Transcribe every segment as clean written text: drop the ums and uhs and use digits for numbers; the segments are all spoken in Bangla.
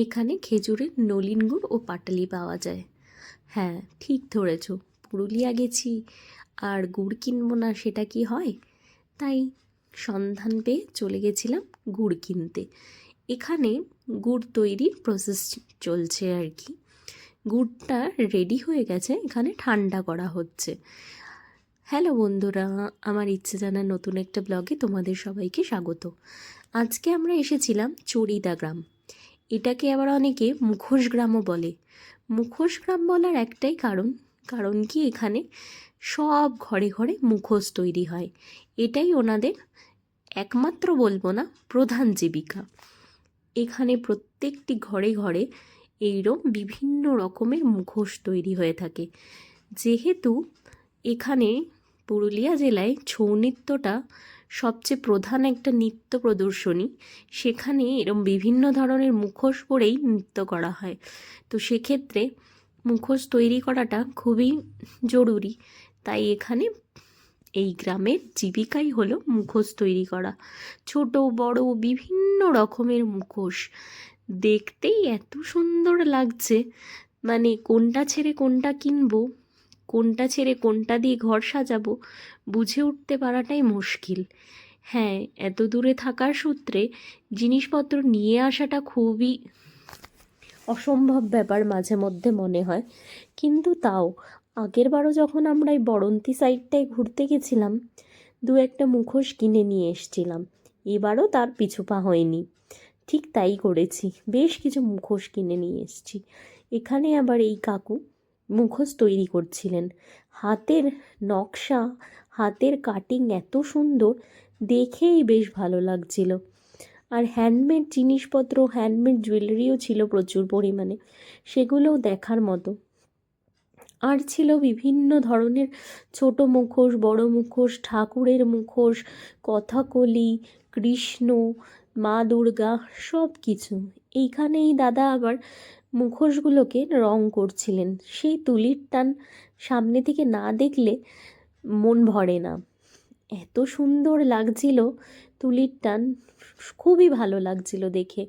এখানে খেজুরের নলিন গুড় ও পাটালি পাওয়া যায়। হ্যাঁ, ঠিক ধরেছ, পুরুলিয়া গেছি আর গুড় কিনবো না সেটা কি হয়? তাই সন্ধান পেয়ে চলে গেছিলাম গুড় কিনতে। এখানে গুড় তৈরির প্রসেস চলছে আর কি। গুড়টা রেডি হয়ে গেছে, এখানে ঠান্ডা করা হচ্ছে। হ্যালো বন্ধুরা, আমার ইচ্ছে জানার নতুন একটা ব্লগে তোমাদের সবাইকে স্বাগত। আজকে আমরা এসেছিলাম চড়িদা গ্রাম। এটাকে আবার অনেকে মুখোশ গ্রামও বলে। মুখোশ গ্রাম বলার একটাই কারণ কি এখানে সব ঘরে ঘরে মুখোশ তৈরি হয়। এটাই ওনাদের একমাত্র বলবো না, প্রধান জীবিকা। এখানে প্রত্যেকটি ঘরে ঘরে এইরকম বিভিন্ন রকমের মুখোশ তৈরি হয়ে থাকে। যেহেতু এখানে পুরুলিয়া জেলায় ছৌ নৃত্যটা সবচেয়ে প্রধান একটা নৃত্য প্রদর্শনী, সেখানে এরম বিভিন্ন ধরনের মুখোশ পরেই নৃত্য করা হয়। তো সেক্ষেত্রে মুখোশ তৈরি করাটা খুবই জরুরি। তাই এখানে এই গ্রামের জীবিকাই হলো মুখোশ তৈরি করা। ছোট বড় বিভিন্ন রকমের মুখোশ দেখতেই এত সুন্দর লাগছে, মানে কোনটা ছেড়ে কোনটা কিনবো, কোনটা ছেড়ে কোনটা দিয়ে ঘর সাজাবো বুঝে উঠতে পারাটাই মুশকিল। হ্যাঁ, এত দূরে থাকার সূত্রে জিনিসপত্র নিয়ে আসাটা খুবই অসম্ভব ব্যাপার মাঝে মধ্যে মনে হয়। কিন্তু তাও আগেরবারও যখন আমরা এই বড়ন্তি সাইডটায় ঘুরতে গেছিলাম, দু একটা মুখোশ কিনে নিয়ে এসছিলাম। এবারও তার পিছু পা হয়নি, ঠিক তাই করেছি, বেশ কিছু মুখোশ কিনে নিয়ে এসছি। এখানে আবার এই কাকু মুখোশ তৈরি করছিলেন। হাতের নকশা, হাতের কাটিং এত সুন্দর, দেখেই বেশ ভালো লাগছিল। আর হ্যান্ডমেড জিনিসপত্র, হ্যান্ডমেড জুয়েলারিও ছিল প্রচুর পরিমাণে, সেগুলোও দেখার মতো। আর ছিল বিভিন্ন ধরনের ছোট মুখোশ, বড় মুখোশ, ঠাকুরের মুখোশ, কথাকলি, কৃষ্ণ, মা দুর্গা, সব কিছু। এইখানেই দাদা আবার মুখোশগুলোকে রং করছিলেন। সেই তুলির টান সামনে থেকে না দেখলে মন ভরে না, এত সুন্দর লাগছিল তুলির টান, খুবই ভালো লাগছিল দেখে।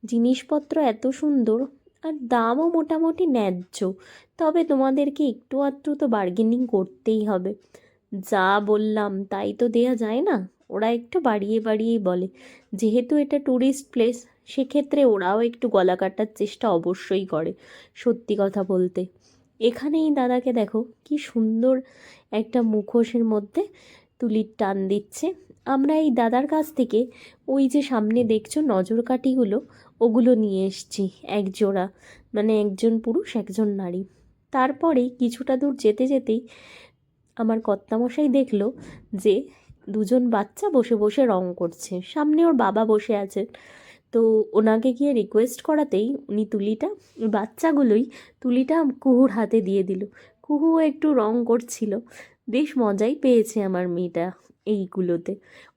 জিনিসপত্র এত সুন্দর, আর দামও মোটামুটি ন্যায্য। তবে তোমাদেরকে একটু আধটু তো বার্গেনিং করতেই হবে, যা বললাম তাই তো দেয়া যায় না। ওরা একটু বাড়িয়ে বাড়িয়েই বলে, যেহেতু এটা ট্যুরিস্ট প্লেস, সেক্ষেত্রে ওরাও একটু গলা কাটার চেষ্টা অবশ্যই করে। সত্যি কথা বলতে, এখানেই দাদাকে দেখো কি সুন্দর একটা মুখোশের মধ্যে তুলির টান দিচ্ছে। আমরা এই দাদার কাছ থেকে ওই যে সামনে দেখছো নজরকাঠিগুলো, ওগুলো নিয়ে এসছি এক জোড়া, মানে একজন পুরুষ একজন নারী। তারপরেই কিছুটা দূর যেতে যেতেই আমার কর্তামশাই দেখলো যে দুজন বাচ্চা বসে বসে রং করছে, সামনে ওর বাবা বসে আছেন। তো ওনাকে গিয়ে রিকোয়েস্ট করাতেই উনি তুলিটা, বাচ্চাগুলোই তুলিটা কুহুর হাতে দিয়ে দিল। কুহু একটু রং করছিল, বেশ মজাই পেয়েছে আমার মেয়েটা এইগুলোতে।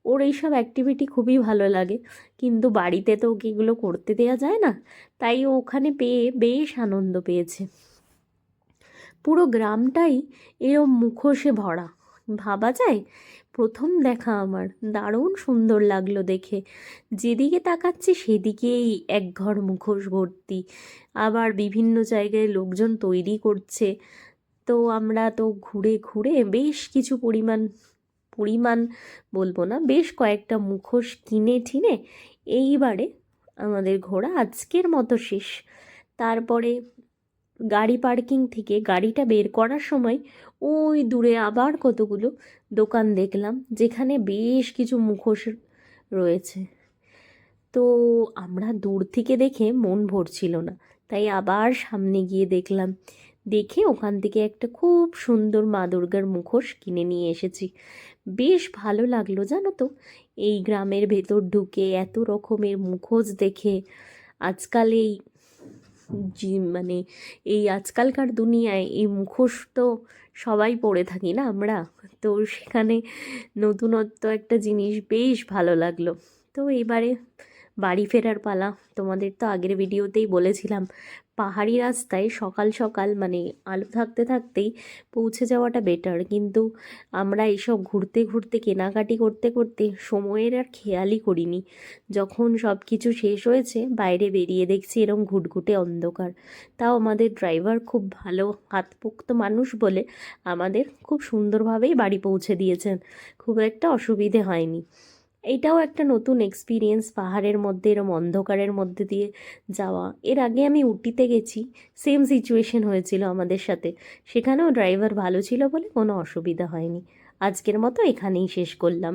ওর এইসব অ্যাক্টিভিটি খুবই ভালো লাগে, কিন্তু বাড়িতে তো ওকে এগুলো করতে দেওয়া যায় না, তাই ও ওখানে পেয়ে বেশ আনন্দ পেয়েছে। পুরো গ্রামটাই এরম মুখোশে ভরা, ভাবা যায়। প্রথম দেখা আমার, দারুণ সুন্দর লাগলো দেখে। যেদিকে তাকাচ্ছি সেদিকেই একঘর মুখোশ ভর্তি। আবার বিভিন্ন জায়গায় লোকজন তৈরি করছে। তো আমরা তো ঘুরে ঘুরে বেশ কিছু পরিমাণ পরিমাণ বলবো না, বেশ কয়েকটা মুখোশ কিনে ঠিনে এইবারে আমাদের ঘোরা আজকের মতো শেষ। তারপরে গাড়ি পার্কিং থেকে গাড়িটা বের করার সময় ওই দূরে আবার কতগুলো দোকান দেখলাম, যেখানে বেশ কিছু মুখোশ রয়েছে। তো আমরা দূর থেকে দেখে মন ভরছিল না, তাই আবার সামনে গিয়ে দেখলাম। দেখে ওখান থেকে একটা খুব সুন্দর মা দুর্গার মুখোশ কিনে নিয়ে এসেছি। বেশ ভালো লাগলো জানো তো, এই গ্রামের ভেতর ঢুকে এত রকমের মুখোশ দেখে। আজকাল মানে এই আজকালকার দুনিয়ায় এই মুখোশ তো সবাই পরে থাকি না আমরা, তো সেখানে নতুনত্ব একটা জিনিস বেশ ভালো লাগলো। তো এবারে বাড়ি ফেরার পালা। তোমাদের তো আগের ভিডিওতেই বলেছিলাম পাহাড়ি রাস্তায় সকাল সকাল মানে আলো থাকতে থাকতেই পৌঁছে যাওয়াটা বেটার, কিন্তু আমরা এইসব ঘুরতে ঘুরতে কেনাকাটি করতে করতে সময়ের আর খেয়ালই করিনি। যখন সব কিছু শেষ হয়েছে বাইরে বেরিয়ে দেখছি এরম ঘুটঘুটে অন্ধকার। তাও আমাদের ড্রাইভার খুব ভালো হাতপোক্ত মানুষ বলে আমাদের খুব সুন্দরভাবেই বাড়ি পৌঁছে দিয়েছেন, খুব একটা অসুবিধে হয়নি। এইটাও একটা নতুন এক্সপিরিয়েন্স, পাহাড়ের মধ্যে এরম অন্ধকারের মধ্যে দিয়ে যাওয়া। এর আগে আমি উটিতে গেছি, সেম সিচুয়েশন হয়েছিল আমাদের সাথে, সেখানেও ড্রাইভার ভালো ছিল বলে কোনো অসুবিধা হয়নি। আজকের মতো এখানেই শেষ করলাম।